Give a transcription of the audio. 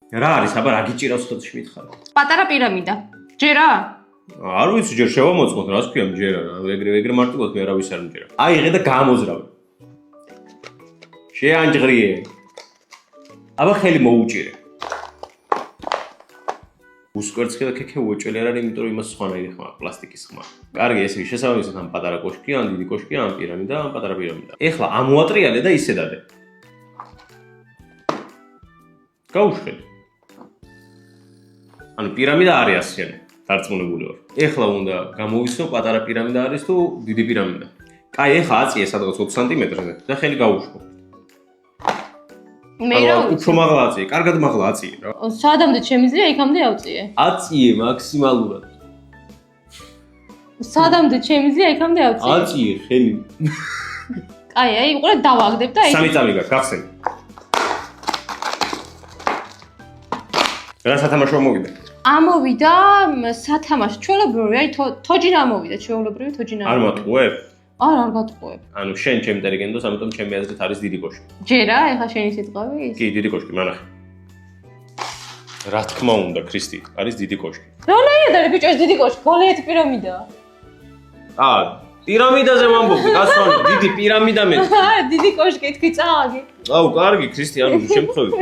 რა არის, აბა რა გიჭირავს ხელში მითხარ? პატარა პირამიდა. ჯერა? არ ვიცი, ჯერ შევამოწმოთ, რას ქვია მჯერა, ეგრე მარტივად მე არავის არ მჯერა. აიღე და გამოზრავე. შეანჯღრიე. აბა ხელი მოუჭირე. უსკვერცხი და ქექე უეჭველი არ არის, იმიტომ რომ იმას სხვანაირი ხმა, პლასტიკის ხმა. კარგი, ესე იგი შესაბამისად ამ პატარა კოშკი, ან დიდი კოშკი, ან პირამიდა, ან პატარა პირამიდა. ეხლა ამოატრიალე და ისე დადე. გაუშველი. ანუ პირამიდა არის ასიანი, დარწმუნებული ვარ. ეხლა უნდა გამოვიცნო პატარა პირამიდა არის თუ დიდი პირამიდა. კაი, ეხლა აწიე სადღაც 20 სანტიმეტრზე და ხელი გაუშვო. მე რა უფრო მაღლა აწიე, კარგად მაღლა აწიე რა. სადამდე შემიძლია იქამდე ავწიე. აწიე მაქსიმალურად. სადამდე შემიძლია იქამდე ავწიე. აწიე ხელი. კაი, აი, უყურე დავაგდებ და აი. სამი წამი გაქვს, გახსენ. რა სათამაშო მოვიდა? ამოვიდა სათამაშო, ჩვეულებრივი, აი თოჯინა ამოვიდა, ჩვეულებრივი თოჯინა. არ მოტყუებ? არ გატყუებ. ანუ შენ ჩემ ინტელიგენტოს, ამიტომ ჩემი აზრით არის დიდი კოშკი. ჯერა, ეხლა შენი სიტყვები ის. კი, დიდი კოშკი, მანახე. რა თქმა უნდა, ქრისტი, არის დიდი კოშკი. როლეია და ბიჭო, ეს დიდი კოშკი, გოლიათი პირამიდაა. პირამიდაზე ვამბობდი, გასვალი, დიდი პირამიდა მე. დიდი კოშკი თქვი წააგი. აუ, კარგი, ქრისტი, ანუ შემთხვევით.